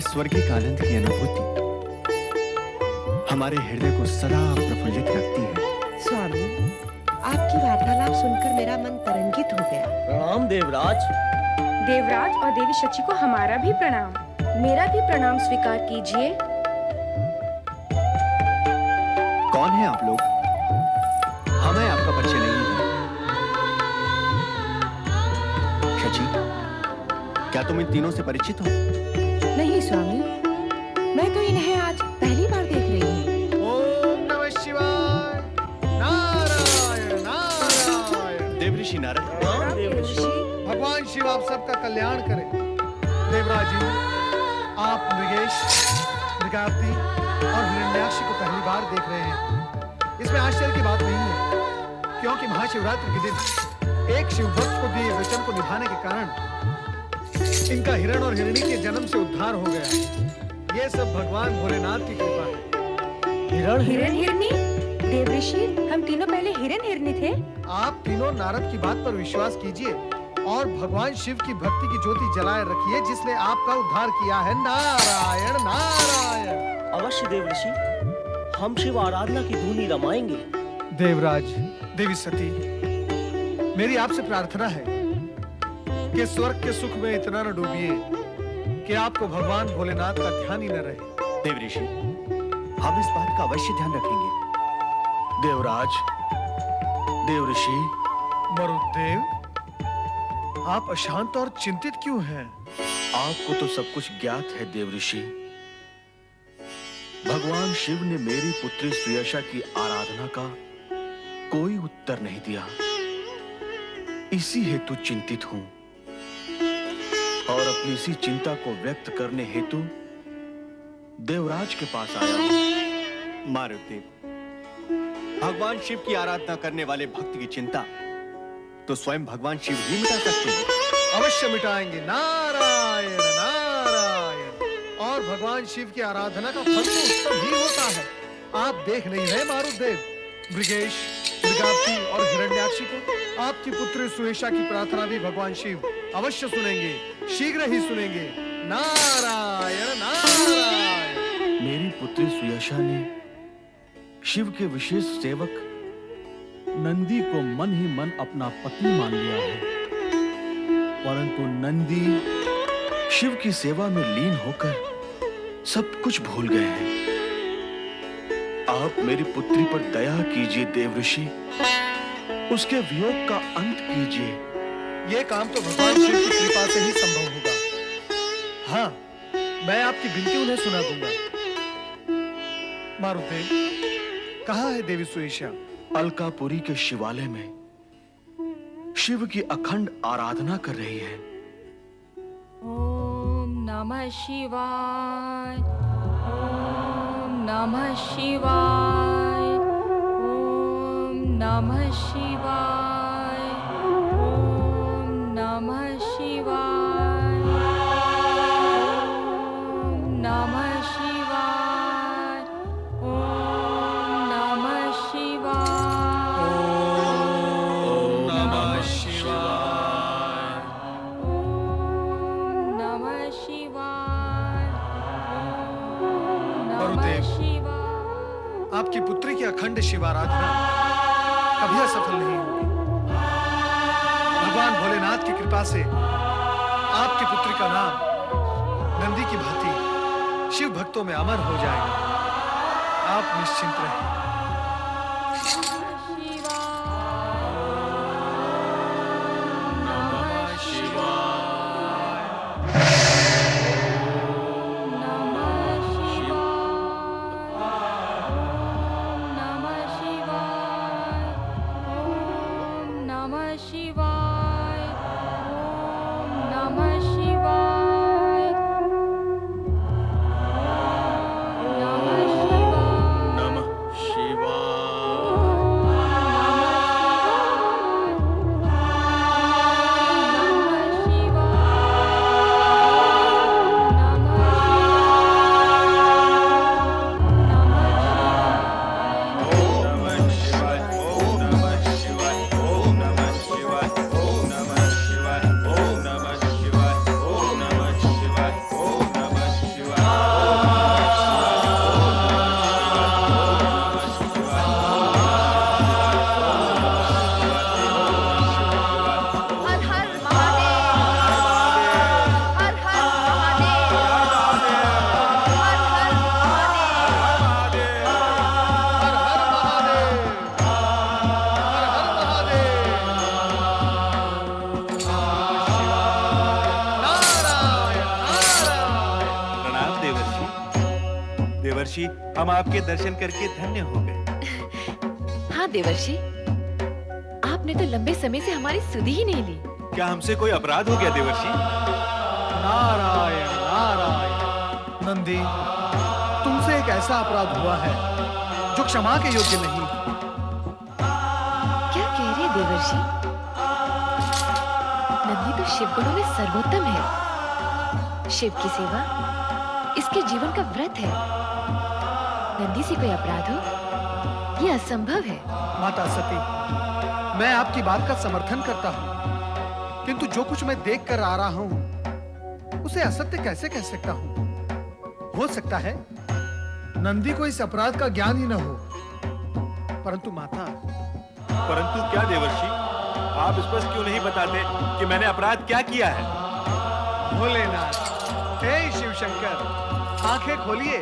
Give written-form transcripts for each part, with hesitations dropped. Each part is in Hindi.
स्वर्गिक आनंद की अनुभूति हमारे हृदय को सदा प्रफुल्लित रखती है। स्वामी, आपकी वार्तालाप सुनकर मेरा मन तरंगित हो गया। प्रणाम देवराज। देवराज और देवी शची को हमारा भी प्रणाम। मेरा भी प्रणाम स्वीकार कीजिए। कौन है आप लोग? हमें आपका परिचय नहीं है। शची, क्या तुम इन तीनों से परिचित हो? नहीं स्वामी, मैं तो इन्हें आज पहली बार देख रही हूँ। ओम नमः शिवाय। नारायण नारायण। देवऋषि नारद। भगवान शिव आप सबका कल्याण करें। देवराज जी, आप मृगेश, मृगावती और हिरण्याक्षी को पहली बार देख रहे हैं। इसमें आश्चर्य की बात नहीं है, क्योंकि महाशिवरात्रि के दिन एक शिव भक्त को दिए वचन को निभाने के कारण इनका हिरण और हिरणी के जन्म से उद्धार हो गया। ये सब भगवान भोलेनाथ की कृपा है। हिरण हिरनी? देवऋषि, हम तीनों पहले हिरण हिरनी थे। आप तीनों नारद की बात पर विश्वास कीजिए और भगवान शिव की भक्ति की ज्योति जलाए रखिए, जिसने आपका उद्धार किया है। नारायण नारायण। अवश्य देवऋषि, हम शिव आराधना की धुनी रमाएंगे। देवराज, देवी सती, मेरी आपसे प्रार्थना है कि स्वर्ग के सुख में इतना न डूबिए कि आपको भगवान भोलेनाथ का ध्यान ही न रहे। देवऋषि, हम इस बात का अवश्य ध्यान रखेंगे। देवराज, देवऋषि, मरुदेव, आप अशांत और चिंतित क्यों हैं? आपको तो सब कुछ ज्ञात है देवऋषि। भगवान शिव ने मेरी पुत्री सुयशा की आराधना का कोई उत्तर नहीं दिया, इसी हेतु चिंतित हूं और अपनी इसी चिंता को व्यक्त करने हेतु देवराज के पास आया हूं। मारुदेव, भगवान शिव की आराधना करने वाले भक्त की चिंता तो स्वयं भगवान शिव ही मिटा सकते हैं। अवश्य मिटाएंगे। नारायण नारायण। और भगवान शिव की आराधना का फल तो उत्तम ही होता है। आप देख नहीं रहे मारुदेव, मृगेश, मृगावती और हिरण्याक्षी को आपकी पुत्री सुयशा की प्रार्थना भी भगवान शिव अवश्य सुनेंगे, शीघ्र ही सुनेंगे। नारायण नारायण। मेरी पुत्री सुयशा ने शिव के विशेष सेवक नंदी को मन ही मन अपना पति मान लिया है, परंतु नंदी शिव की सेवा में लीन होकर सब कुछ भूल गए हैं। आप मेरी पुत्री पर दया कीजिए देवऋषि, उसके वियोग का अंत कीजिए। ये काम तो भगवान शिव की कृपा से ही संभव होगा। हाँ, मैं आपकी विनती उन्हें सुना दूंगा। मारुदेव, कहाँ है देवी सुयशा? अलकापुरी के शिवालय में शिव की अखंड आराधना कर रही है। ओम नमः शिवाय। ओम नमः शिवाय। ओम नमः शिवाय। ओम नमः शिवाय। ओम नमः शिवाय। ओम नमः शिवाय। ओम नमः शिवाय। ओम नमः शिवाय। ओम नमः गुरुदेव, शिवाय। आपकी पुत्री की अखंड शिवाराधना कभी असफल नहीं होगी। भगवान भोलेनाथ की कृपा से आपकी पुत्री का नाम नंदी की भांति शिव भक्तों में अमर हो जाएगा। आप निश्चिंत रहें। देवर्षि, हम आपके दर्शन करके धन्य हो गए। हाँ देवर्षि, आपने तो लंबे समय से हमारी सुधि ही नहीं ली। क्या हमसे कोई अपराध हो गया देवर्षि? नारायण नारायण। नंदी, तुमसे एक ऐसा अपराध हुआ है जो क्षमा के योग्य नहीं। क्या कह रहे देवर्षि? नंदी तो शिव गुणों में सर्वोत्तम है। शिव की सेवा इसके जीवन का व्रत है। नंदी से कोई अपराध हो, यह असंभव है। माता सती, मैं आपकी बात का समर्थन करता हूँ, किंतु जो कुछ मैं देख कर आ रहा हूँ उसे असत्य कैसे कह सकता हूँ? हो सकता है नंदी को इस अपराध का ज्ञान ही न हो, परंतु माता। परंतु क्या देवर्षि? आप स्पष्ट क्यों नहीं बताते कि मैंने अपराध क्या किया है? भोलेनाथ, हे शिव शंकर, आंखें खोलिए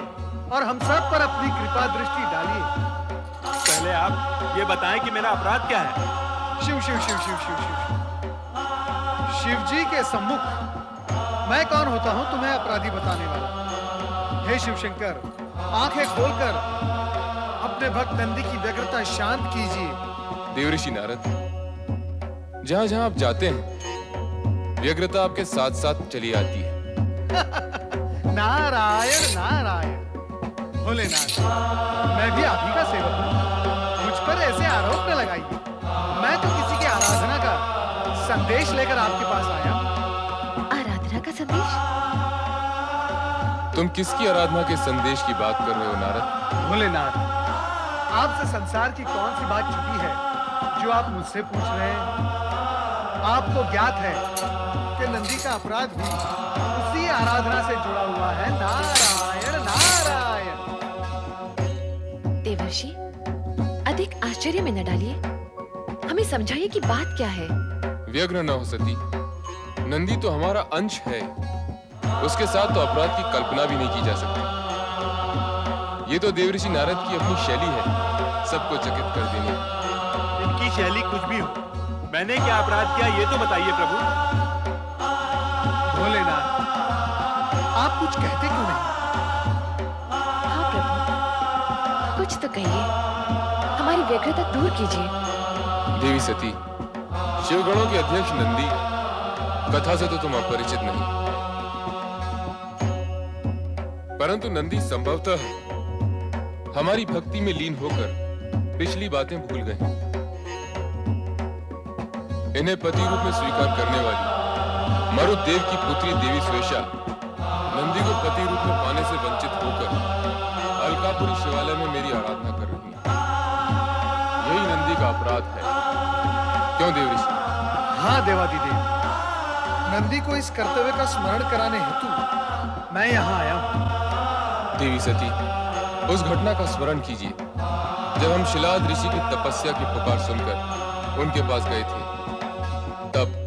और हम सब पर अपनी कृपा दृष्टि डालिए। पहले आप ये बताएं कि मेरा अपराध क्या है। शिव शिव शिव शिव शिव शिव शिव जी के सम्मुख मैं कौन होता हूं तुम्हें अपराधी बताने वाला? हे शिव शंकर, आंखें खोलकर अपने भक्त नंदी की व्यग्रता शांत कीजिए। देवर्षि नारद, जहां जहां आप जाते हैं व्यग्रता आपके साथ साथ चली आती है। नारायण नारायण। भोलेनाथ, मैं भी आप ही का सेवक हूं, मुझ पर ऐसे आरोप न लगाइए। मैं तो किसी की आराधना का संदेश लेकर आपके पास आया। आराधना का संदेश? तुम किसकी आराधना के संदेश की बात कर रहे हो नारद? भोलेनाथ, आपसे संसार की कौन सी बात छुपी है जो आप मुझसे पूछ रहे हैं? आपको ज्ञात है कि नंदी का अपराध भी उसी आराधना से जुड़ा हुआ है। नारायण नारायण। देवर्षि, अधिक आश्चर्य में न डालिए, हमें समझाइए कि बात क्या है। व्यग्र न हो सती, नंदी तो हमारा अंश है, उसके साथ तो अपराध की कल्पना भी नहीं की जा सकती। ये तो देवर्षि नारद की अपनी शैली है, सबको चकित कर देने। इनकी शैली कुछ भी हो, मैंने क्या अपराध किया ये तो बताइए प्रभु। भोलेनाथ, आप कुछ कहते क्यों नहीं? हाँ प्रभु, कुछ तो कहिए, हमारी व्यग्रता दूर कीजिए। देवी सती, शिवगणों के अध्यक्ष नंदी कथा से तो तुम अपरिचित नहीं, परंतु नंदी संभवतः हमारी भक्ति में लीन होकर पिछली बातें भूल गए। इन्हें पति रूप में स्वीकार करने वाली मरुदेव की पुत्री देवी स्वेशा नंदी को पति रूप में पाने से वंचित होकर अलकापुरी शिवालय में मेरी आराधना कर रही है। यही नंदी का अपराध है, क्यों देवऋषि? हाँ देवादिदेव, नंदी को इस कर्तव्य का स्मरण कराने हेतु मैं यहाँ आया हूँ। देवी सती, उस घटना का स्मरण कीजिए जब हम शिलाद ऋषि की तपस्या की पुकार सुनकर उनके पास गए थे। तब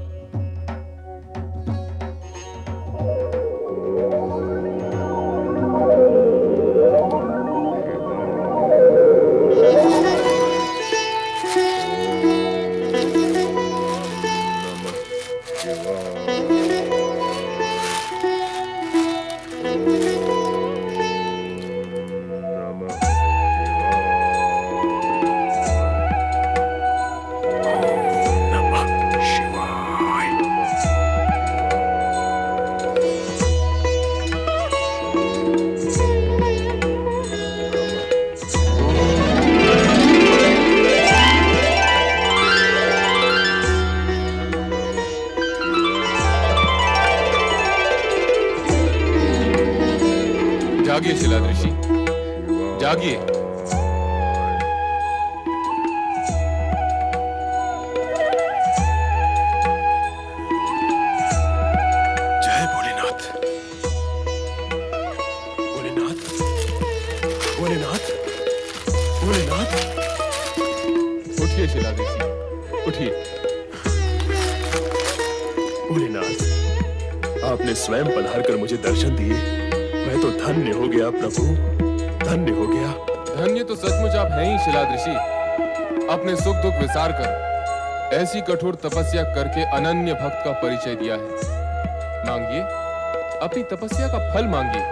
जागिए शिलाद ऋषि, जागिए। जय भोलेनाथ। भोलेनाथ, भोलेनाथ, भोलेनाथ। उठिए शिलाद ऋषि, उठिए। भोलेनाथ, आपने स्वयं पधार कर मुझे दर्शन दिए। मैं तो धन्य हो गया प्रभु, धन्य हो गया। धन्य तो सचमुच आप हैं ही शिलाद ऋषि। अपने सुख दुख विसार कर ऐसी कठोर तपस्या करके अनन्य भक्त का परिचय दिया है। मांगिए, अपनी तपस्या का फल मांगिए।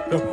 प्रभु,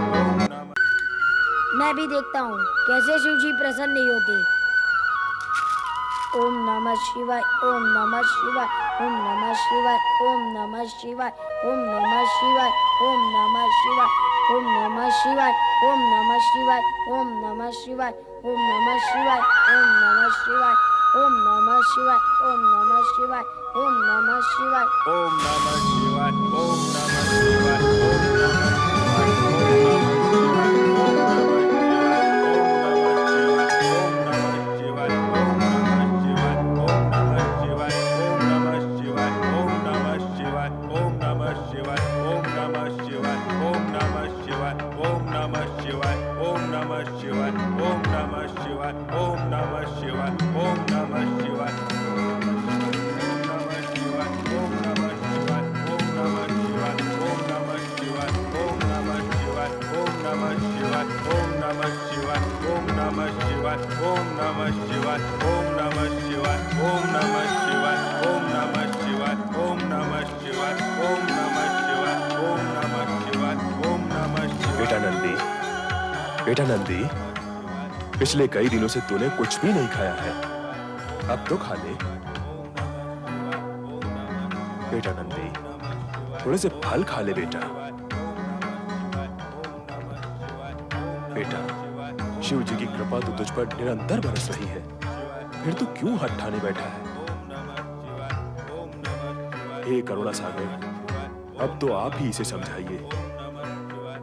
मैं भी देखता हूँ कैसे शिव जी प्रसन्न नहीं होते। ओम नमः शिवाय, ओम नमः शिवाय, ओम नमः शिवाय, ओम नमः शिवाय, ओम नमः शिवाय, ओम नमः शिवाय, ओम नमः शिवाय, ओम नमः शिवाय, ओम नमः शिवाय, ओम नमः शिवाय, ओम नमः शिवाय, ओम नमः शिवाय, ओम नमः शिवाय, ओम नमः शिवाय, ओम नमः शिवाय, ओम नमः शिवाय, ओम नमः बेटा नंदी, पिछले कई दिनों से तूने कुछ भी नहीं खाया है, अब तो खा ले। बेटा नंदी, थोड़े से फल खा ले बेटा। बेटा, शिव जी की कृपा तो तुझ पर निरंतर बरस रही है, फिर तू क्यों हाथ ठाने बैठा है? हे करुणा सागर, अब तो आप ही इसे समझाइए,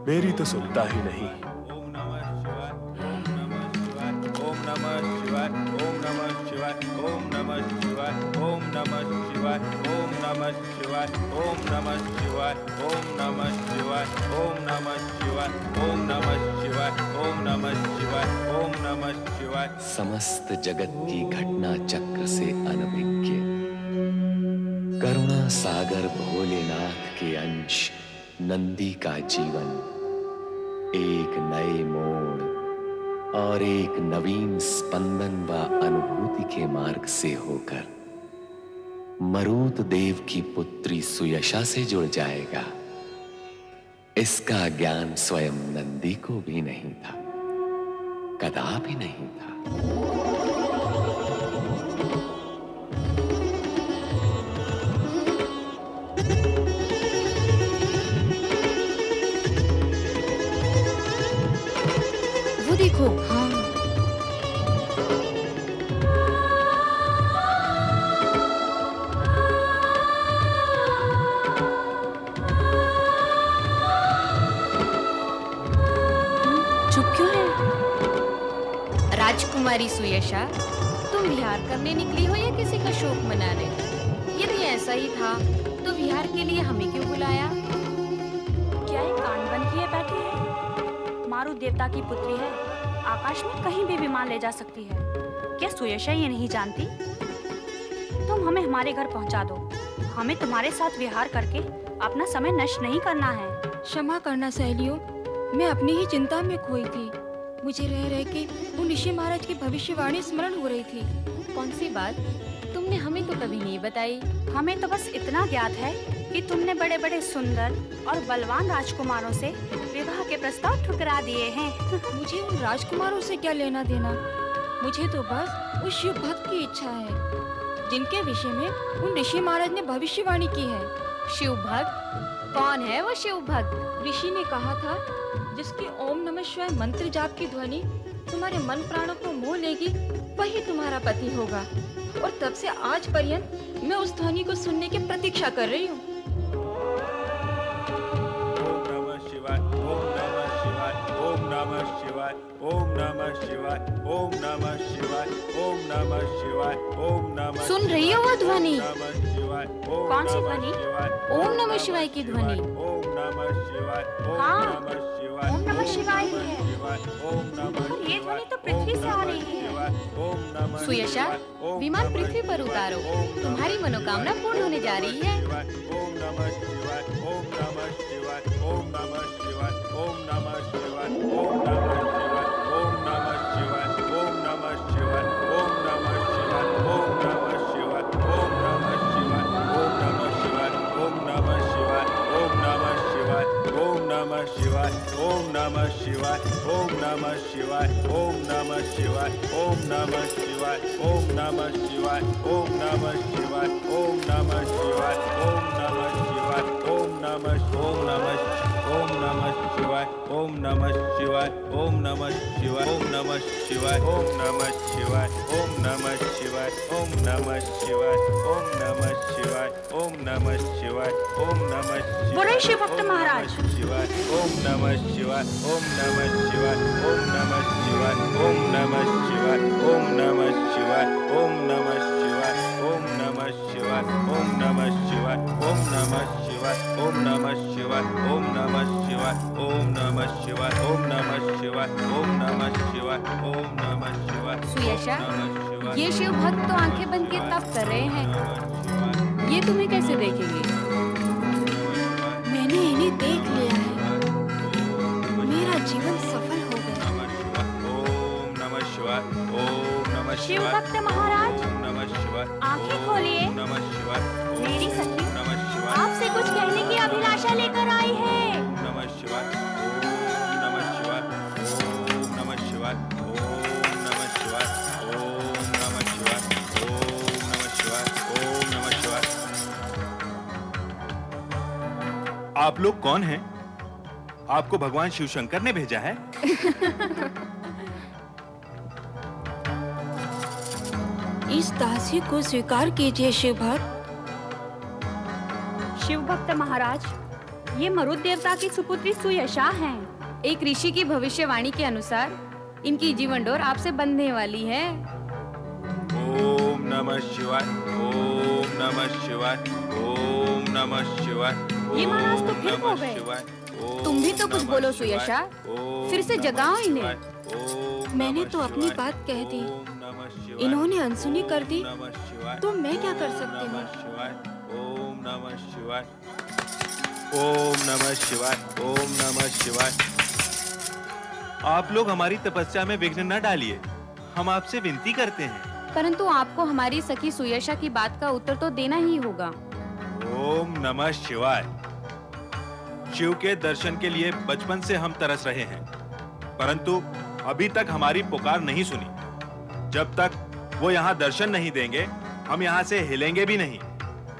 मेरी तो सुनता ही नहीं। समस्त जगत की घटना चक्र से अनभिज्ञ करुणा सागर भोलेनाथ के अंश नंदी का जीवन एक नए मोड़ और एक नवीन स्पंदन व अनुभूति के मार्ग से होकर मरुत देव की पुत्री सुयशा से जुड़ जाएगा। इसका ज्ञान स्वयं नंदी को भी नहीं था, कदापि नहीं था। वो देखो, हाँ राजकुमारी सुयशा, तुम विहार करने निकली हो या किसी का शोक मनाने? यदि ऐसा ही था तो विहार के लिए हमें क्यों बुलाया? क्या ये कान बंद किए बैठी है? मारुत देवता की पुत्री है, आकाश में कहीं भी विमान ले जा सकती है। क्या सुयशा ये नहीं जानती? तुम हमें हमारे घर पहुंचा दो, हमें तुम्हारे साथ विहार करके अपना समय नष्ट नहीं करना है। क्षमा करना सहेलियों, मैं अपनी ही चिंता में खोई थी। मुझे रह रह के उन ऋषि महाराज की भविष्यवाणी स्मरण हो रही थी। कौन सी बात? तुमने हमें तो कभी नहीं बताई। हमें तो बस इतना ज्ञात है कि तुमने बड़े बड़े सुंदर और बलवान राजकुमारों से विवाह के प्रस्ताव ठुकरा दिए हैं। मुझे उन राजकुमारों से क्या लेना देना, मुझे तो बस उस शिव भक्त की इच्छा है जिनके विषय में उन ऋषि महाराज ने भविष्यवाणी की है। शिव भक्त? कौन है वो शिव भक्त? ऋषि ने कहा था जिसकी ओम नमः शिवाय मंत्र जाप की ध्वनि तुम्हारे मन प्राणों को मोह लेगी, वही तुम्हारा पति होगा। और तब से आज पर्यंत मैं उस ध्वनि को सुनने की प्रतीक्षा कर रही हूँ। सुन रही हो वो ध्वनि? कौन सी ध्वनि? ओम नमः शिवाय की ध्वनि। हाँ, ओम नमः शिवाय ही है। और ये ध्वनि तो पृथ्वी से आ रही है। सुयशा, विमान पृथ्वी पर उतारो, तुम्हारी मनोकामना पूर्ण होने जा रही है। ओम नमः शिवाय, ओम नमः शिवाय, ओम नमः शिवाय, ओम नमः शिवाय, ओम नमः शिवाय, ओम नमः शिवाय, ओम नमः शिवाय, ओम नमः शिवाय, ओम नमः शिवाय, ओम नमः शिवाय, ओम नमः शिवाय, ओम नमः शिवाय, ओम नमः शिवाय, ओम नमः शिवाय, ओम नमः नमः शिवाय ओम नमः शिवाय ओम नमः शिवाय ओम नमः शिवाय ओम नमः शिवाय ओम नमः शिवाय ओम नमः शिवाय ओम नमः शिवाय ओम नमः ओम नमः शिवाय ओम नमः शिवाय ओम नमः शिवाय ओम नमः शिवाय ओम नमः शिवाय ओम नमः शिवाय ओम नमः शिवाय ओम नमः शिवाय ओम नमः शिवाय ओम नमः शिवाय बोले शिव भक्त महाराज शिवाय ओम नमः शिवाय ओम नमः शिवाय ओम नमः शिवाय ओम नमः शिवाय ओम नमः शिवाय ओम नमः शिवाय ओम नमः शिवाय ओम नमः शिवाय ओम नमः शिवाय ओम नमः शिवाय ओम नमः शिवाय ओम नमः शिवाय ओम नमः शिवाय ओम नमः शिवाय ओम नमः शिवाय सुयशा, ये शिव भक्त तो आंखें बंद किए तप कर रहे हैं, ये तुम्हें कैसे देखेंगे? मैंने इन्हें देख लिया है, मेरा जीवन सफल हो गया। ओम नमः शिवाय ओम नमः शिव शिवाय भक्त महाराज ओम नमः शिवाय आंखें खोलिए। ओम नमः शिवाय मेरी सखी ओम नमः शिवाय आपसे कुछ कहने की अभिलाषा लेकर आई है। ओम नमः शिवाय ओम नमः शिवाय ओम नमः शिवाय ओम नमः शिवाय ओम नमः शिवाय ओम नमः शिवाय ओम नमः शिवाय। आप लोग कौन हैं? आपको भगवान शिव शंकर ने भेजा है? इस दासी को स्वीकार कीजिए शिव भक्त। शिव भक्त महाराज, ये मरुत देवता की सुपुत्री सुयशा हैं। एक ऋषि की भविष्यवाणी के अनुसार इनकी जीवन डोर आपसे बंधने वाली है। ओम नमः शिवाय ओम नमः शिवाय ओम नमः शिवाय। ये महाराज तो फिर हो गए। तुम भी तो कुछ बोलो सुयशा, फिर से जगाओ इन्हें। मैंने तो अपनी बात कह दी, इन्होंने अनसुनी कर दी, तो मैं क्या कर सकती हूँ? ओम नमः शिवाय ओम नमः शिवाय ओम नमः शिवाय। आप लोग हमारी तपस्या में विघ्न न डालिए, हम आपसे विनती करते हैं। परंतु आपको हमारी सखी सुयशा की बात का उत्तर तो देना ही होगा। ओम नमः शिवाय। शिव के दर्शन के लिए बचपन से हम तरस रहे हैं, परंतु अभी तक हमारी पुकार नहीं सुनी। जब तक वो यहाँ दर्शन नहीं देंगे, हम यहाँ से हिलेंगे भी नहीं।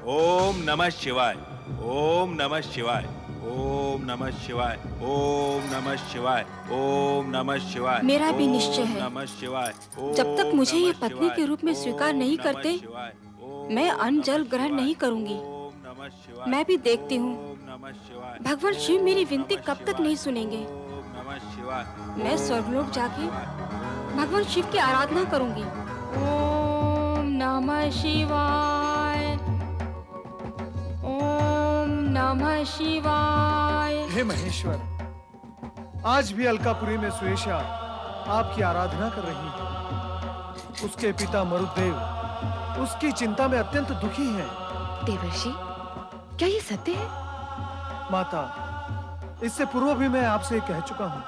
ओम नमः शिवाय ओम नमः शिवाय ओम नमः शिवाय ओम नमः शिवाय ओम नमः शिवाय। मेरा भी निश्चय है, नमः शिवाय। जब तक मुझे ये पत्नी के रूप में स्वीकार नहीं करते, मैं अन्न जल ग्रहण नहीं करूंगी। मैं भी देखती हूँ भगवान शिव मेरी विनती कब तक नहीं सुनेंगे। मैं स्वर्गलोक जाके भगवान शिव की आराधना करूंगी। ओम नमः शिवाय ओम नमः शिवाय। हे महेश्वर, आज भी अलकापुरी में सुयशा आपकी आराधना कर रही है। उसके पिता मरुदेव उसकी चिंता में अत्यंत दुखी हैं। देवर्षि, क्या ये सत्य है? माता, इससे पूर्व भी मैं आपसे कह चुका हूँ,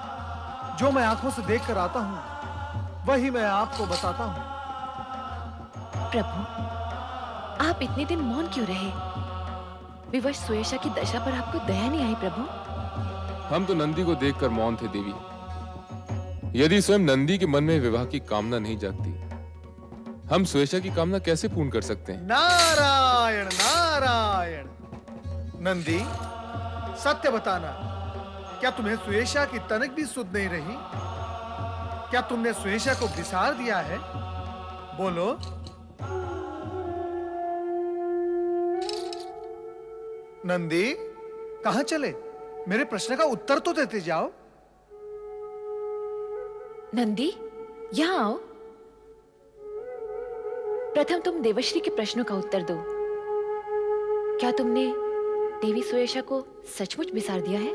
जो मैं आंखों से देख कर आता हूँ वही मैं आपको बताता हूँ। प्रभु, आप इतने दिन मौन क्यों रहे? विवश सुयशा की दशा पर आपको दया नहीं आई प्रभु? हम तो नंदी को देखकर मौन थे देवी। यदि स्वयं नंदी के मन में विवाह की कामना नहीं जागती, हम सुयशा की कामना कैसे पूर्ण कर सकते हैं? नारायण नारायण। नंदी, सत्य बताना, क्या तुम्हें सुयशा की तनक भी सुध नहीं रही? क्या तुमने सुयशा को विसार दिया है? बोलो। नंदी, कहां चले? मेरे प्रश्न का उत्तर तो देते जाओ। नंदी, यहाँ आओ। प्रथम तुम देवश्री के प्रश्नों का उत्तर दो। क्या तुमने देवी सुयशा को सचमुच विसार दिया है?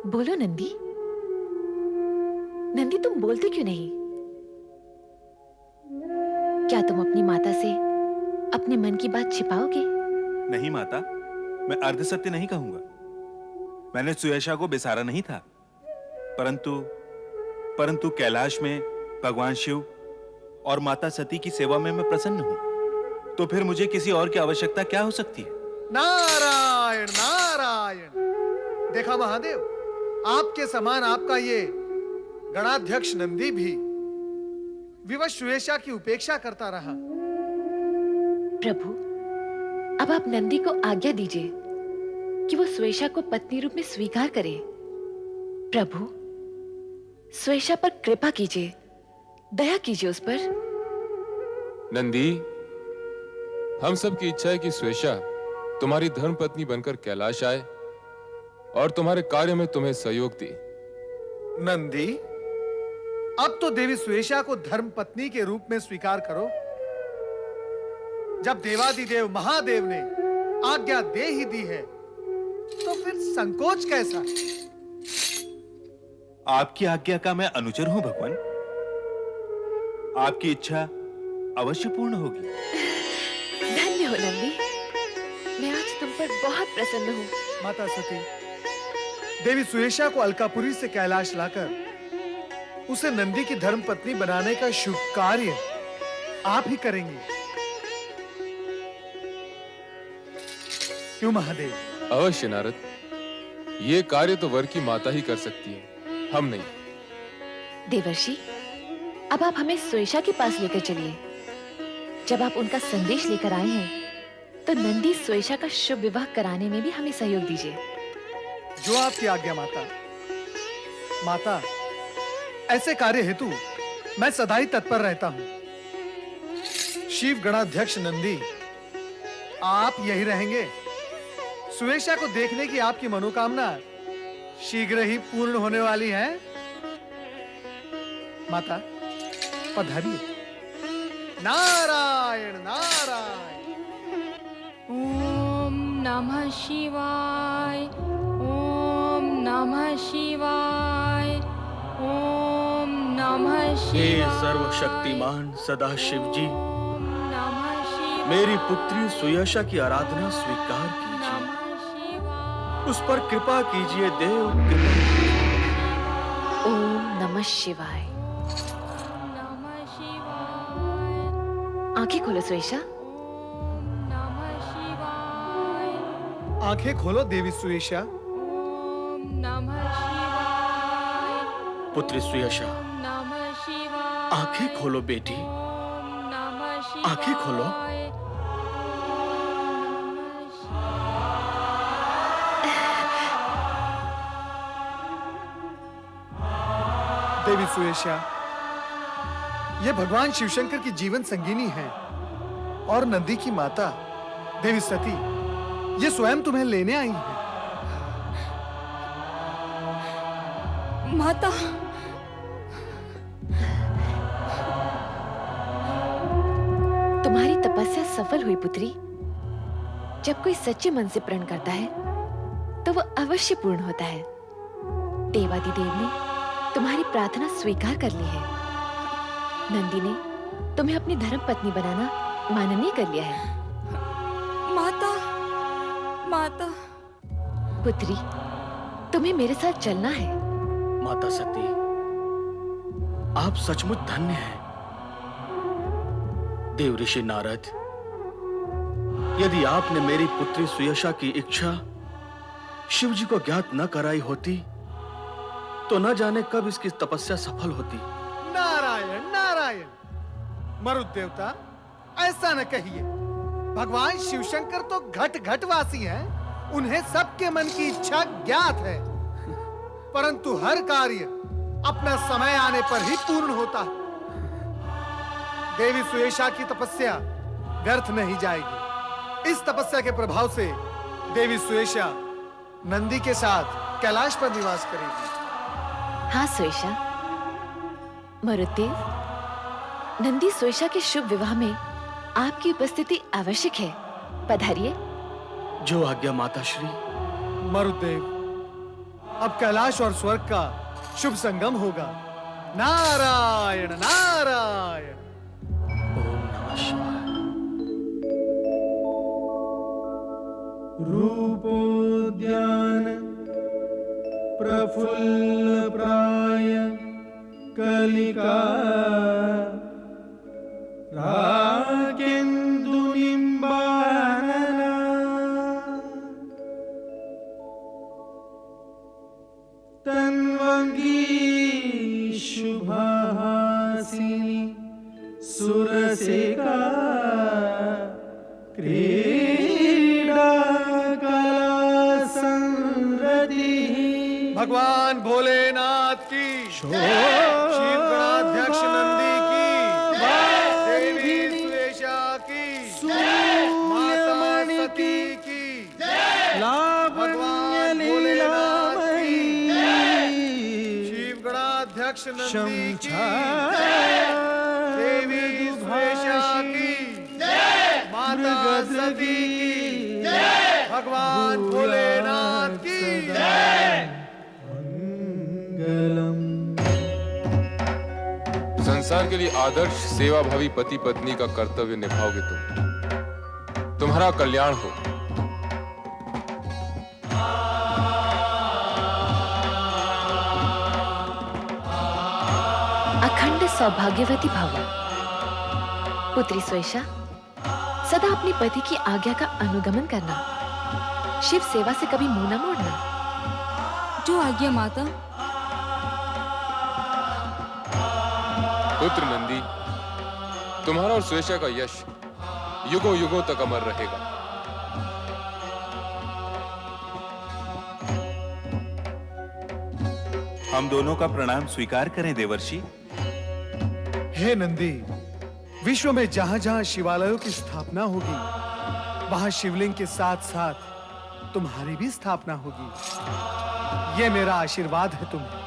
बोलो नंदी। नंदी, तुम बोलते क्यों नहीं? क्या तुम अपनी माता से अपने मन की बात छिपाओगे? नहीं माता, मैं अर्ध सत्य नहीं कहूंगा। मैंने सुयशा को बिसारा नहीं था, परंतु कैलाश में भगवान शिव और माता सती की सेवा में मैं प्रसन्न हूं, तो फिर मुझे किसी और की आवश्यकता क्या हो सकती है? नारायण नारायण। देखा महादेव, आपके समान आपका ये गणाध्यक्ष नंदी भी विवश सुयेशा की उपेक्षा करता रहा। प्रभु, अब आप नंदी को आज्ञा दीजिए कि वो सुयेशा को पत्नी रूप में स्वीकार करे। प्रभु, सुयेशा पर कृपा कीजिए, दया कीजिए उस पर। नंदी, हम सब की इच्छा है कि सुयेशा तुम्हारी धर्म पत्नी बनकर कैलाश आए और तुम्हारे कार्य में तुम्हें सहयोग दे। नंदी, अब तो देवी सुयेशा को धर्म पत्नी के रूप में स्वीकार करो। जब देवादिदेव महादेव ने आज्ञा दे ही दी है तो फिर संकोच कैसा? आपकी आज्ञा का मैं अनुचर हूं भगवान। आपकी इच्छा अवश्य पूर्ण होगी। धन्य हो नंदी, मैं आज तुम पर बहुत प्रसन्न हूँ। माता सती, देवी सुयेशा को अलकापुरी से कैलाश लाकर उसे नंदी की धर्म पत्नी बनाने का शुभ कार्य आप ही करेंगे, क्यों महादेव? अवश्य नारद, ये कार्य तो वर की माता ही कर सकती है, हम नहीं। देवर्षि, अब आप हमें सुयेशा के पास लेकर चलिए। जब आप उनका संदेश लेकर आए हैं तो नंदी सुयेशा का शुभ विवाह कराने में भी हमें सहयोग दीजिए। जो आपकी आज्ञा माता। माता, ऐसे कार्य हेतु मैं सदा ही तत्पर रहता हूं। शिव गणाध्यक्ष नंदी, आप यही रहेंगे? सुयेशा को देखने की आपकी मनोकामना शीघ्र ही पूर्ण होने वाली है। माता, पधारिए। नारायण नारायण। ओम नमः शिवाय, ओम नमः शिवाय, ओम नमः हे शिवाय। सर्वशक्तिमान सदाशिव जी, नमः शिवाय। मेरी पुत्री सुयेशा की आराधना स्वीकार कीजिए। उस पर कृपा कीजिए देव, कृपा कीजिए। ओम नमः शिवाय। नमः शिवाय। आंखें खोलो सुयेशा। नमः शिवाय। आंखें खोलो देवी सुयेशा। ओम नमः शिवाय। पुत्री सुयेशा, नमः शिवाय। आंखें खोलो बेटी, ओम नमः शिवाय। आंखें खोलो। देवी सुयेशा, ये भगवान शिवशंकर की जीवन संगिनी है और नंदी की माता देवी सती ये स्वयं तुम्हें लेने आई है। माता, तुम्हारी तपस्या सफल हुई पुत्री। जब कोई सच्चे मन से प्रण करता है तो वो अवश्य पूर्ण होता है। देवादिदेव ने तुम्हारी प्रार्थना स्वीकार कर ली है। नंदी ने तुम्हें अपनी धर्म पत्नी बनाना माननीय कर लिया है। माता, माता। पुत्री, तुम्हें मेरे साथ चलना है। माता सती, आप सचमुच धन्य हैं। देव ऋषि नारद, यदि आपने मेरी पुत्री सुयेशा की इच्छा शिव जी को ज्ञात न कराई होती तो न जाने कब इसकी तपस्या सफल होती। नारायण नारायण। मरुत देवता, ऐसा न कहिए। भगवान शिवशंकर तो घट घट वासी हैं। उन्हें सबके मन की इच्छा ज्ञात है, परंतु हर कार्य अपना समय आने पर ही पूर्ण होता है। देवी सुयेशा की तपस्या व्यर्थ नहीं जाएगी। इस तपस्या के प्रभाव से देवी सुयेशा नंदी के साथ कैलाश पर निवास करेगी। हाँ सुयेशा। मरुदेव, नंदी सुयेशा के शुभ विवाह में आपकी उपस्थिति आवश्यक है। पधारिए। जो आज्ञा माता श्री। मरुदेव, अब कैलाश और स्वर्ग का शुभ संगम होगा। नारायण नारायण। ओम नमः शिवाय। रूपोद्यान प्रफुल्ल प्राय कलिका राकेन्दु निम्बानना रसिका क्रीडा कला संरति भगवान भोलेनाथ की, शिव गणाध्यक्ष नंदी की, देवी सुरेशा की, माता सती की, भगवान भोलेनाथ की, शिव गणाध्यक्ष नंदी की, देवी सुरेशा की, माता सती की, भगवान भोलेनाथ की। संसार के लिए आदर्श सेवाभावी पति पत्नी का कर्तव्य निभाओगे तुम, तुम्हारा कल्याण हो। अखंड सौभाग्यवती भव। पुत्री स्वेशा, सदा अपने पति की आज्ञा का अनुगमन करना, शिव सेवा से कभी मुंह न मोड़ना। जो आज्ञा माता। पुत्र नंदी, तुम्हारा और स्वेशा का यश युगों युगों तक अमर रहेगा। हम दोनों का प्रणाम स्वीकार करें देवर्षि। हे नंदी, विश्व में जहां जहां शिवालयों की स्थापना होगी, वहां शिवलिंग के साथ साथ तुम्हारी भी स्थापना होगी। ये मेरा आशीर्वाद है तुम्हें।